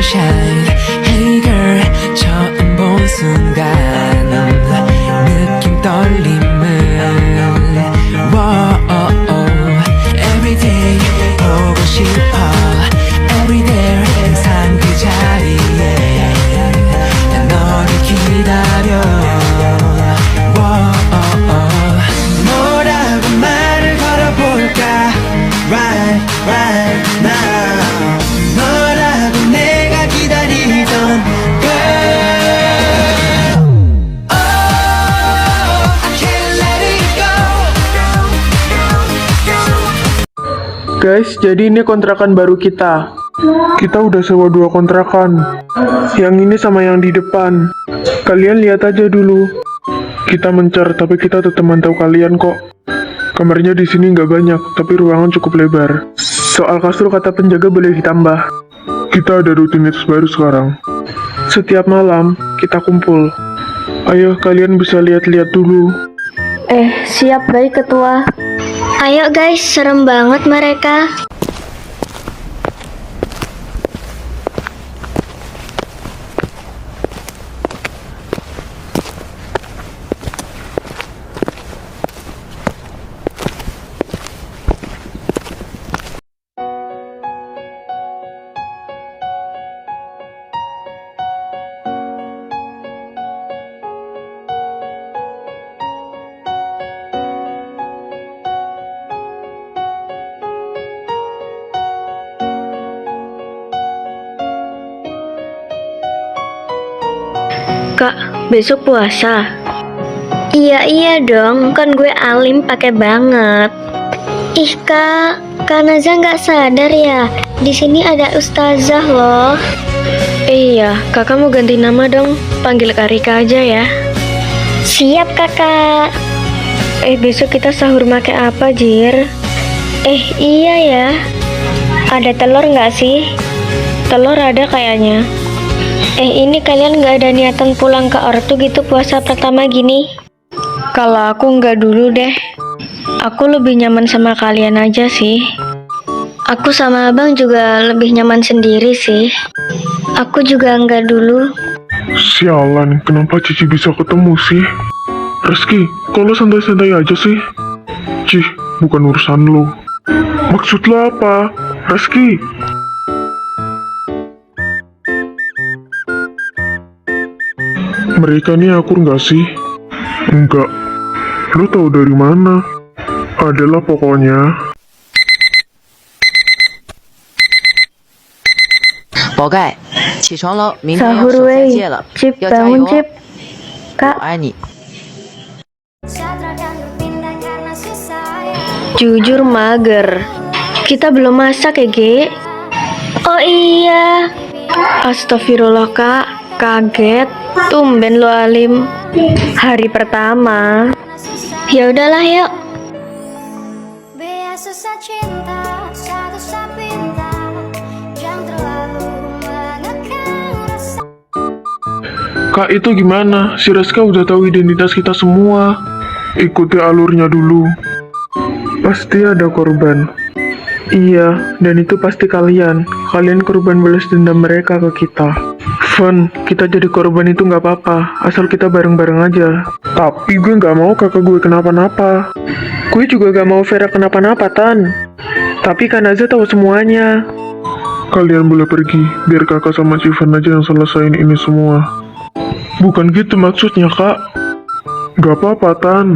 shine. Hey girl, 처음 본 순간 느낌 떨림을 Everyday 보고 싶어. Everyday 항상 그 자리에 난 너를 기다려. 뭐라고 말을 걸어볼까? Right now. 너라고 내가 기다리던 girl. Oh, I can't let it go. Guys, jadi ini kontrakan baru kita. Kita udah sewa 2 kontrakan. Yang ini sama yang di depan. Kalian lihat aja dulu. Kita mencar, tapi kita tetap mantau kalian kok. Kamarnya di sini nggak banyak, tapi ruangan cukup lebar. Soal kasur kata penjaga boleh ditambah. Kita ada rutinitas baru sekarang. Setiap malam kita kumpul. Ayo kalian bisa lihat-lihat dulu. Siap baik ketua. Ayo guys, serem banget mereka. Kak, besok puasa? Iya dong, kan gue alim pakai banget. Ih kak Naza nggak sadar ya, di sini ada ustazah loh. Iya, kakak mau ganti nama dong, panggil Kak Rika aja ya. Siap kakak. Besok kita sahur make apa Jir? Iya ya, ada telur nggak sih? Telur ada kayaknya. Ini kalian nggak ada niatan pulang ke ortu gitu puasa pertama gini? Kalau aku nggak dulu deh. Aku lebih nyaman sama kalian aja sih. Aku sama abang juga lebih nyaman sendiri sih. Aku juga nggak dulu. Sialan, kenapa Cici bisa ketemu sih? Reski, kalau santai-santai aja sih? Cih, bukan urusan lo. Maksud lo apa? Reski? Mereka nih akur nggak sih? Enggak. Lo tahu dari mana? Adalah pokoknya. 宝盖，起床了，明天要 Sahur 守三 wey, 戒了， Cip 要加油 bangun 哦！ Cip. 我 Kak, 爱你。 jujur mager. Kita belum masak ya, Ge? Oh iya. Astagfirullah, Kak. Kaget. Tumben lo alim. Hari pertama. Ya udahlah, yuk. Kak, itu gimana? Si Reska udah tahu identitas kita semua. Ikuti alurnya dulu. Pasti ada korban. Iya, dan itu pasti kalian. Kalian korban balas dendam mereka ke kita. Fun, kita jadi korban itu nggak apa-apa, asal kita bareng-bareng aja. Tapi gue nggak mau kakak gue kenapa-napa. Gue juga nggak mau Vera kenapa-napa, Tan. Tapi Kak Naza tahu semuanya. Kalian boleh pergi, biar kakak sama Civan aja yang selesain ini semua. Bukan gitu maksudnya, Kak. Gak apa-apa, Tan.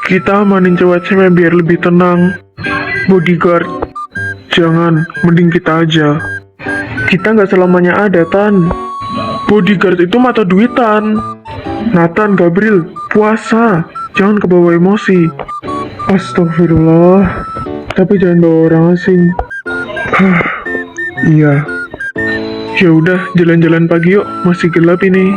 Kita amanin cewek-cewek biar lebih tenang. Bodyguard, jangan, mending kita aja. Kita nggak selamanya ada, Tan. Bodyguard itu mata duitan. Nathan, Gabriel, puasa. Jangan kebawa emosi. Astagfirullah. Tapi jangan bawa orang asing. Iya. Ya udah, jalan-jalan pagi yuk. Masih gelap ini.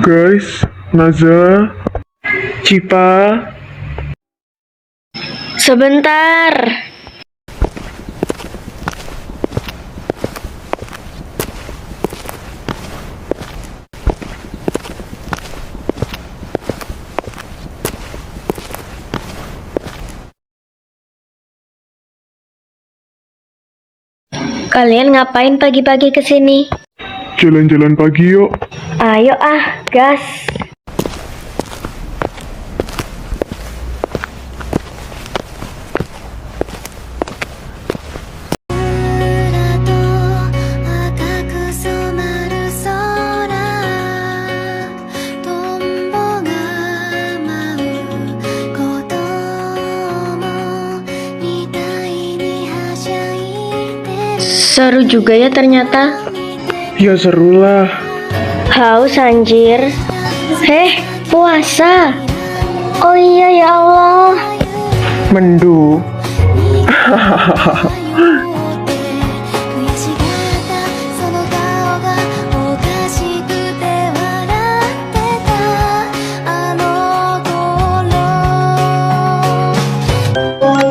Guys, Naza, Cipa. Sebentar. Kalian ngapain pagi-pagi kesini? Jalan-jalan pagi yuk. Ayo gas. Seru juga ya ternyata. Ya seru lah. Haus anjir. Puasa. Oh iya ya Allah. Mendu.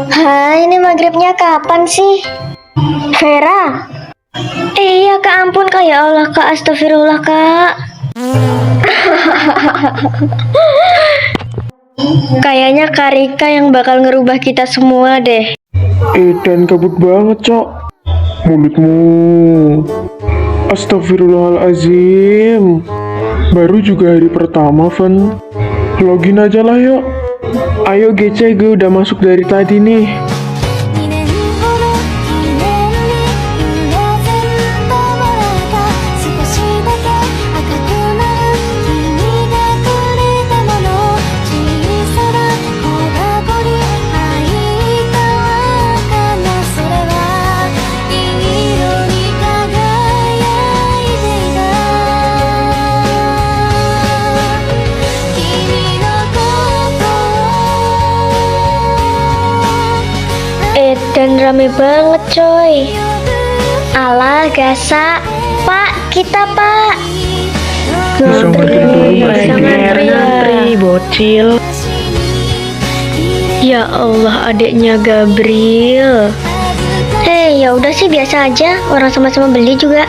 Hai, ini maghribnya kapan sih? Vera. Iya kak, ampun kak, ya Allah kak, astagfirullah kak. Kayaknya Kak Rika yang bakal ngerubah kita semua deh. Dan kabut banget, Cok. Mulutmu. Astagfirullahalazim. Baru juga hari pertama, Van. Login aja lah yuk. Ayo GC, gue udah masuk dari tadi nih. Dan rame banget coy. Alah gasa. Pak, kita pak. Ngantri bocil. Ya Allah, adiknya Gabriel. Ya udah sih, biasa aja, orang sama-sama beli juga.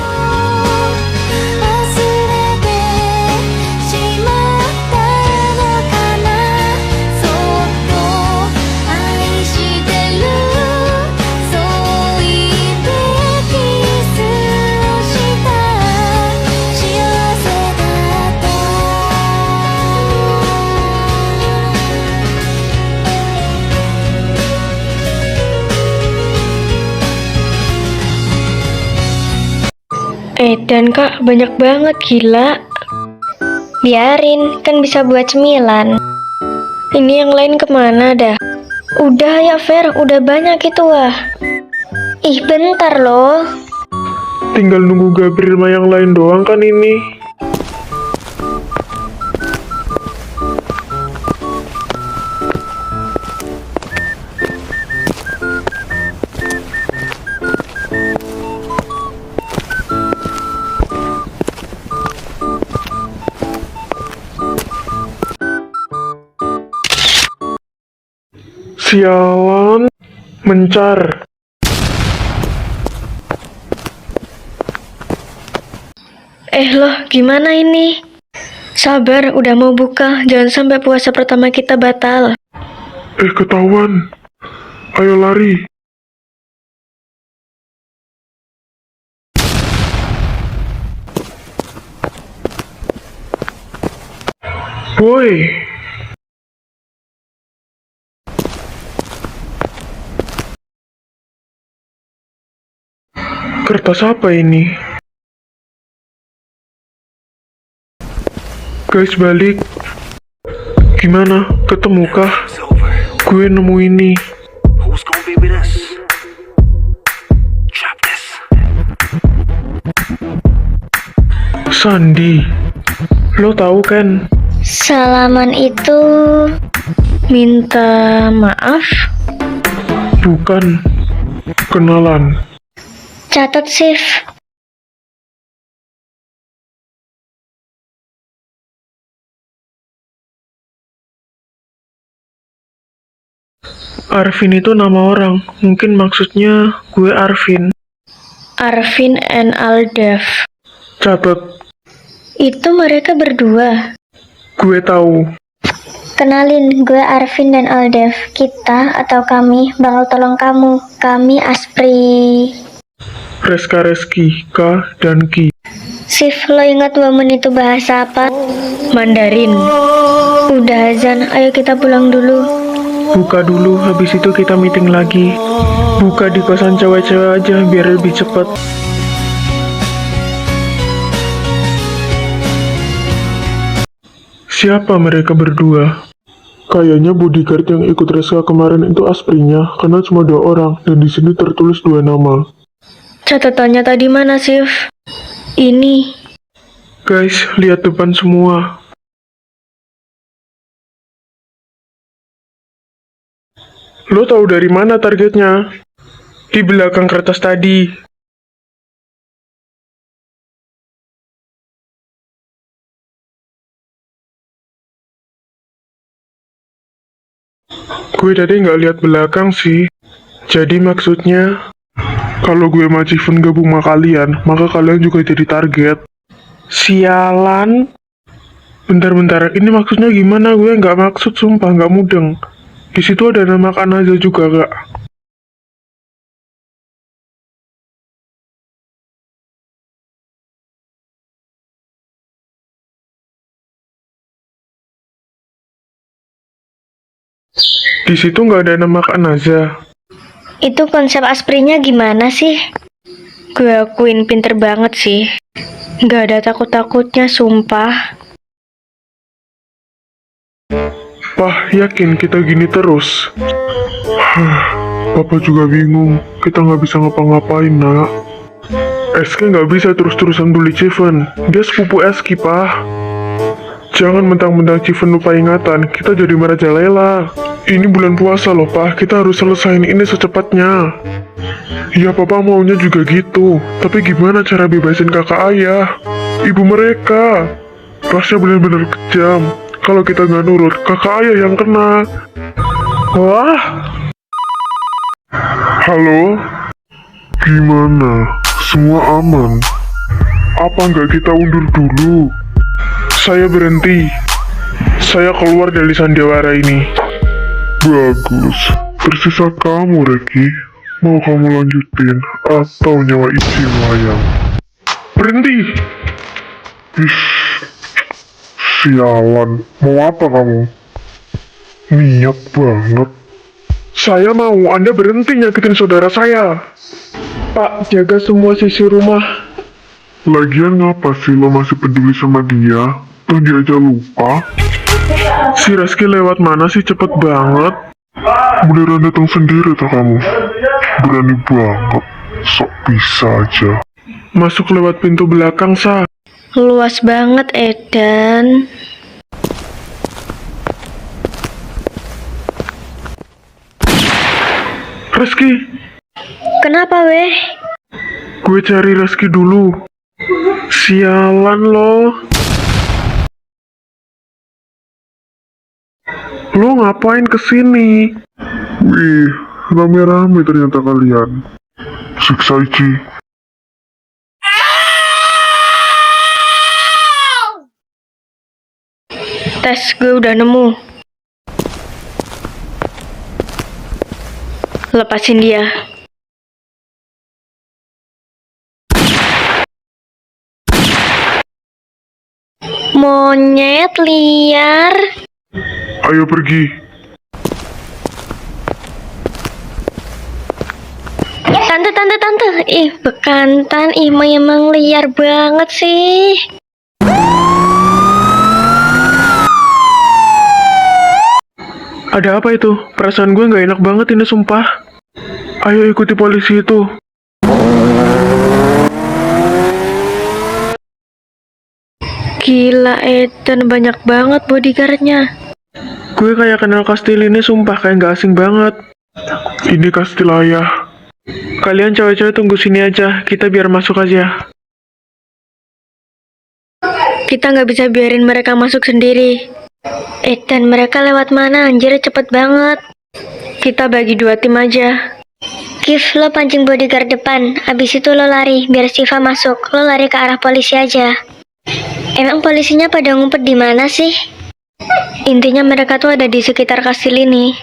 Dan kak, banyak banget, gila. Biarin, kan bisa buat cemilan. Ini yang lain kemana dah? Udah ya Fer, udah banyak itu wah. Ih bentar loh. Tinggal nunggu Gabriel sama yang lain doang kan ini. Sialan, mencar. Loh, gimana ini? Sabar, udah mau buka. Jangan sampai puasa pertama kita batal. Ketahuan. Ayo lari. Woi. Kertas apa ini? Guys, balik. Gimana? Ketemukah? Gue nemu ini. Who's gonna be with us? Drop this. Sandi. Lo tahu kan? Salaman itu minta maaf? Bukan. Kenalan. Catat save. Arvin itu nama orang. Mungkin maksudnya gue Arvin. Arvin and Aldef. Catat. Itu mereka berdua. Gue tahu. Kenalin, gue Arvin dan Aldef. Kita atau kami bakal tolong kamu. Kami Aspri. Reska, Reski, Ka, dan Ki. Sif, lo ingat woman itu bahasa apa? Mandarin. Udah azan, ayo kita pulang dulu. Buka dulu, habis itu kita meeting lagi. Buka di kosan cewek-cewek aja biar lebih cepet. Siapa mereka berdua? Kayaknya bodyguard yang ikut Reska kemarin itu asprinya, karena cuma 2 orang, dan di sini tertulis 2 nama. Catatannya tadi mana, Sif? Ini. Guys, lihat depan semua. Lo tahu dari mana targetnya? Di belakang kertas tadi. Gue tadi nggak lihat belakang sih. Jadi maksudnya, kalau gue sama Civen gabung sama kalian, maka kalian juga jadi target. Sialan. Bentar-bentar, ini maksudnya gimana? Gue nggak maksud, sumpah nggak mudeng. Di situ ada nama Kanaza juga, Kak. Di situ nggak ada nama Kanaza. Itu konsep asprinya gimana sih? Gue akuin pinter banget sih. Gak ada takut-takutnya, sumpah. Pah, yakin kita gini terus? Papa juga bingung. Kita nggak bisa ngapa-ngapain, nak. SK nggak bisa terus-terusan bully Civen. Dia sepupu SK, Pah. Jangan mentang-mentang Civen lupa ingatan. Kita jadi merajalela. Ini bulan puasa loh, Pah. Kita harus selesain ini secepatnya. Ya, Papa maunya juga gitu. Tapi gimana cara bebasin kakak ayah? Ibu mereka. Rasanya benar-benar kejam. Kalau kita nggak nurut, kakak ayah yang kena. Wah. Halo? Gimana? Semua aman? Apa nggak kita undur dulu? Saya berhenti. Saya keluar dari sandiwara ini. Bagus. Tersisa kamu, Reki. Mau kamu lanjutin atau nyawa isi melayang? Berhenti! Ih, sialan. Mau apa kamu? Niat banget. Saya mau Anda berhenti nyakitin saudara saya. Pak, jaga semua sisi rumah. Lagian ngapa sih lo masih peduli sama dia? Tuh dia aja lupa. Si Reski lewat mana sih, cepet banget. Beneran datang sendiri tuh kamu. Berani banget. Sok bisa aja. Masuk lewat pintu belakang, Sa. Luas banget, Edan. Reski, Kenapa, weh? gue cari Reski dulu. Sialan lo. Lo ngapain kesini? Wih, rame-rame ternyata kalian. Siksa Ichi. Tes gue udah nemu. Lepasin dia. Monyet liar. Ayo pergi. Tante. Ih, bekantan. Ih, emang liar banget sih. Ada apa itu? Perasaan gue nggak enak banget ini, sumpah. Ayo ikuti polisi itu. Gila, Eden, banyak banget bodyguardnya. Gue kayak kenal kastil ini, sumpah kayak nggak asing banget. Ini kastil ayah. Kalian cewek-cewek tunggu sini aja, kita biar masuk aja. Kita nggak bisa biarin mereka masuk sendiri. Dan mereka lewat mana? Anjir, cepet banget. Kita bagi 2 tim aja. Kif, lo pancing bodyguard depan. Abis itu lo lari, biar Siva masuk. Lo lari ke arah polisi aja. Emang polisinya pada ngumpet di mana sih? Intinya mereka tuh ada di sekitar kastil ini.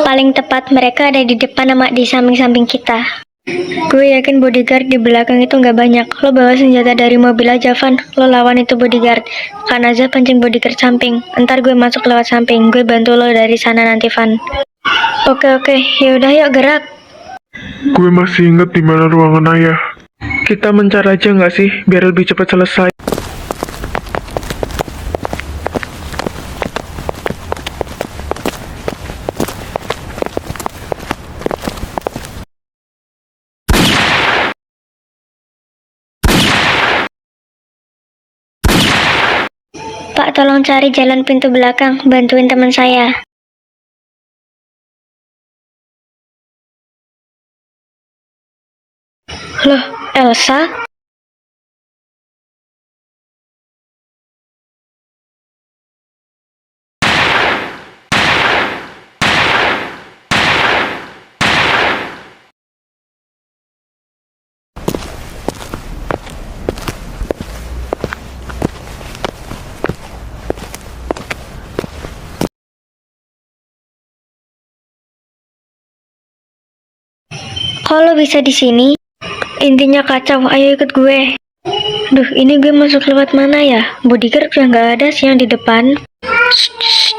Paling tepat mereka ada di depan sama di samping-samping kita. Gue yakin bodyguard di belakang itu nggak banyak. Lo bawa senjata dari mobil aja, Van. Lo lawan itu bodyguard. Kanaza pancing bodyguard samping. Ntar gue masuk lewat samping. Gue bantu lo dari sana nanti, Van. Oke. Yaudah yuk gerak. Gue masih inget di mana ruangan ayah. Kita mencar aja nggak sih, biar lebih cepat selesai. Pak, tolong cari jalan pintu belakang. Bantuin teman saya. Loh, Elsa? Kalau bisa di sini? Intinya kacau, ayo ikut gue. Duh, ini gue masuk lewat mana ya? Bodyguard udah nggak ada sih yang di depan. Shh.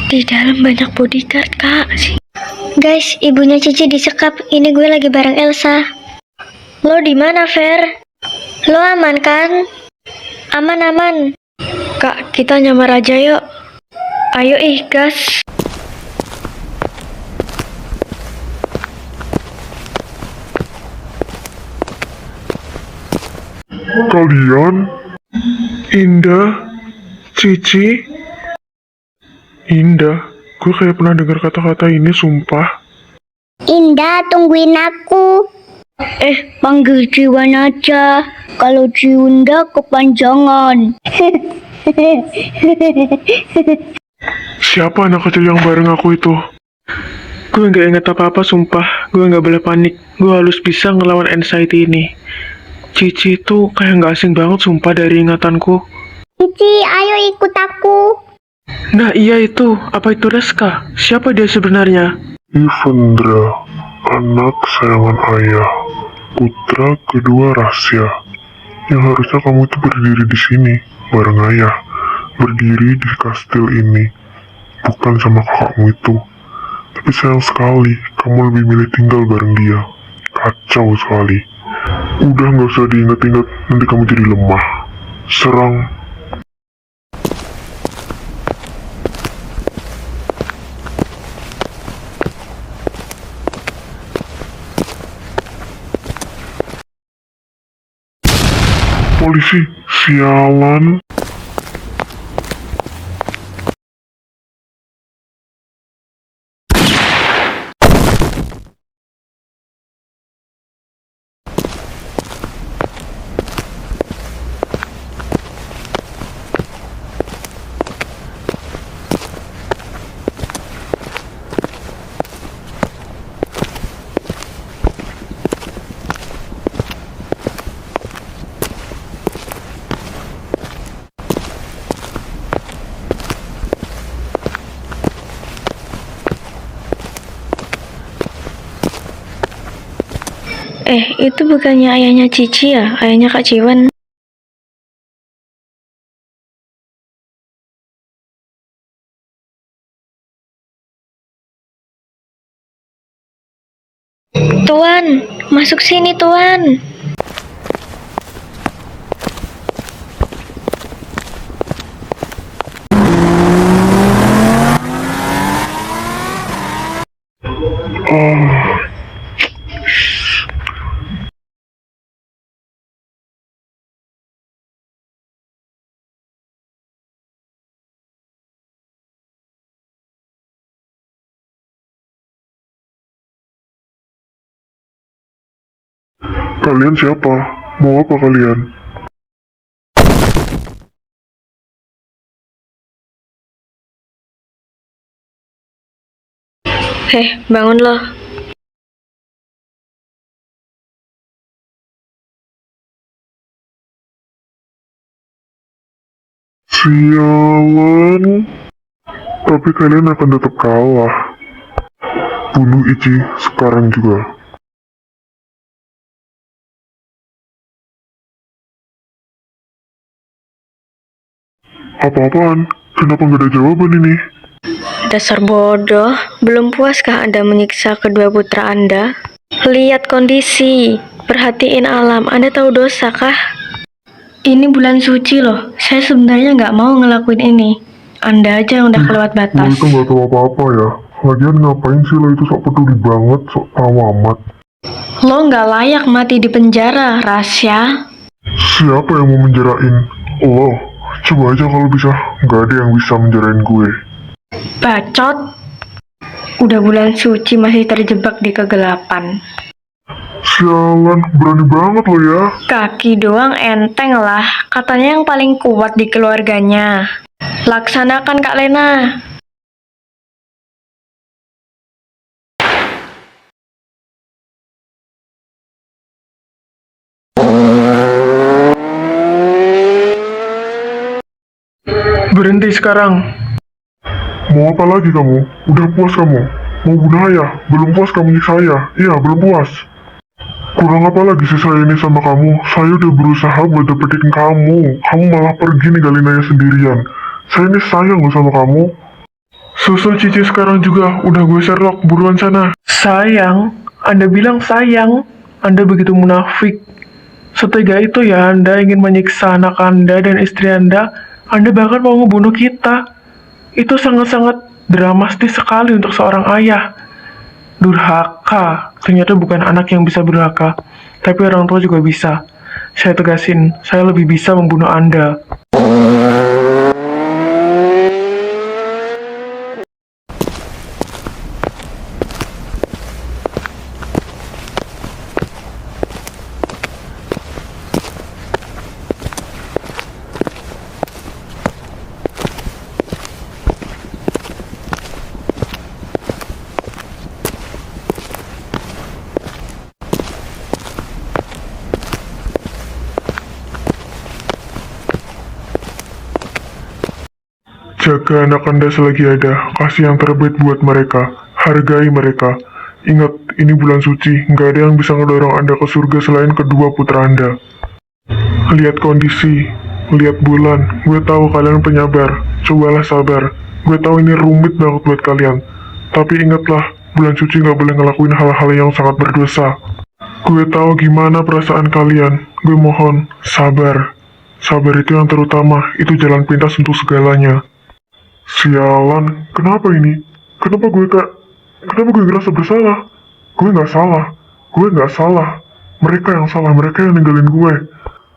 Di dalam banyak bodyguard, Kak. Guys, ibunya Cici disekap. Ini gue lagi bareng Elsa. Lo di mana, Fer? Lo aman kan? Aman. Kak, kita nyamar aja yuk. Ayo gas. Kalian? Indah? Cici? Indah? Gue kayak pernah dengar kata-kata ini, sumpah. Indah, tungguin aku. Panggil Ciwan aja. Kalau Ciunda kepanjangan. Siapa anak kecil yang bareng aku itu? Gue nggak inget apa-apa, sumpah. Gue nggak boleh panik. Gue harus bisa ngelawan anxiety ini. Cici itu kayak nggak asing banget, sumpah, dari ingatanku. Cici, ayo ikut aku. Nah iya itu, apa itu Reska? Siapa dia sebenarnya? Ivendra, anak sayangan ayah, putra kedua Rasya. Yang harusnya kamu itu berdiri di sini, bareng ayah. Berdiri di kastil ini, bukan sama kakakmu itu. Tapi sayang sekali, kamu lebih milih tinggal bareng dia. Kacau sekali. Udah gak usah diingat-ingat, nanti kamu jadi lemah. Serang. Polisi, sialan. Itu bukannya ayahnya Cici ya? Ayahnya Kak Ciwan. Tuan, masuk sini Tuan. Kalian siapa? Mau apa kalian? Bangun loh. Sialan. Tapi kalian akan tetap kalah. Bunuh Ichi sekarang juga. Apa-apaan? Kenapa nggak ada jawaban ini? Dasar bodoh, belum puaskah Anda menyiksa kedua putra Anda? Lihat kondisi, perhatiin alam, Anda tahu dosa kah? Ini bulan suci loh, saya sebenarnya nggak mau ngelakuin ini. Anda aja yang udah kelewat Lo batas. itu nggak tahu apa-apa ya. Lagian ngapain sih lo itu sok peduli banget, sok tahu amat. Lo nggak layak mati di penjara, Rasya. Siapa yang mau menjarain? Lo, coba aja kalau bisa. Nggak ada yang bisa menjarain gue. Bacot. Udah bulan suci masih terjebak di kegelapan. Sialan, berani banget lo ya. Kaki doang enteng lah, katanya yang paling kuat di keluarganya. Laksanakan Kak Lena. Berhenti sekarang. Mau apa lagi kamu? Udah puas kamu? Mau bunuh ayah? Belum puas kamu nyiksa ayah? Iya, belum puas. Kurang apa lagi sih saya ini sama kamu? Saya udah berusaha buat dapetin kamu. Kamu malah pergi ninggalin ayah sendirian. Saya ini sayang loh sama kamu. Susul Cici sekarang juga. Udah gue Sherlock, buruan sana. Sayang? Anda bilang sayang? Anda begitu munafik. Setega itu ya Anda ingin menyiksa anak Anda dan istri Anda. Anda bahkan mau ngebunuh kita. Itu sangat-sangat dramatis sekali untuk seorang ayah. Durhaka. Ternyata bukan anak yang bisa durhaka, tapi orang tua juga bisa. Saya tegasin, saya lebih bisa membunuh Anda. Jaga anak Anda selagi ada. Kasih yang terbaik buat mereka. Hargai mereka. Ingat, ini bulan suci. Nggak ada yang bisa ngedorong Anda ke surga selain kedua putra Anda. Lihat kondisi. Lihat bulan. Gue tahu kalian penyabar. Cobalah sabar. Gue tahu ini rumit banget buat kalian. Tapi ingatlah, bulan suci nggak boleh ngelakuin hal-hal yang sangat berdosa. Gue tahu gimana perasaan kalian. Gue mohon, sabar. Sabar itu yang terutama. Itu jalan pintas untuk segalanya. Sialan, kenapa ini? Kenapa gue ngerasa bersalah? Gue nggak salah. Gue nggak salah. Mereka yang salah, mereka yang ninggalin gue.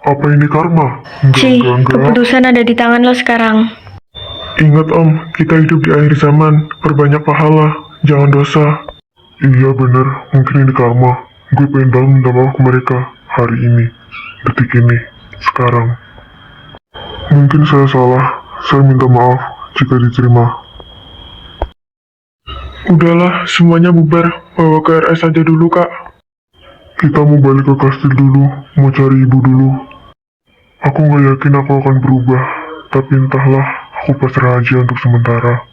Apa ini karma? Enggak. Keputusan ada di tangan lo sekarang. Ingat om, kita hidup di akhir zaman. Perbanyak pahala, jangan dosa. Iya bener, mungkin ini karma. Gue pengen banget minta maaf ke mereka. Hari ini, detik ini, sekarang. Mungkin saya salah. Saya minta maaf jika diterima. Udahlah, semuanya bubar. Bawa ke RS aja dulu, Kak. Kita mau balik ke kastil dulu, mau cari ibu dulu. Aku nggak yakin aku akan berubah, tapi entahlah, aku pasrah aja untuk sementara.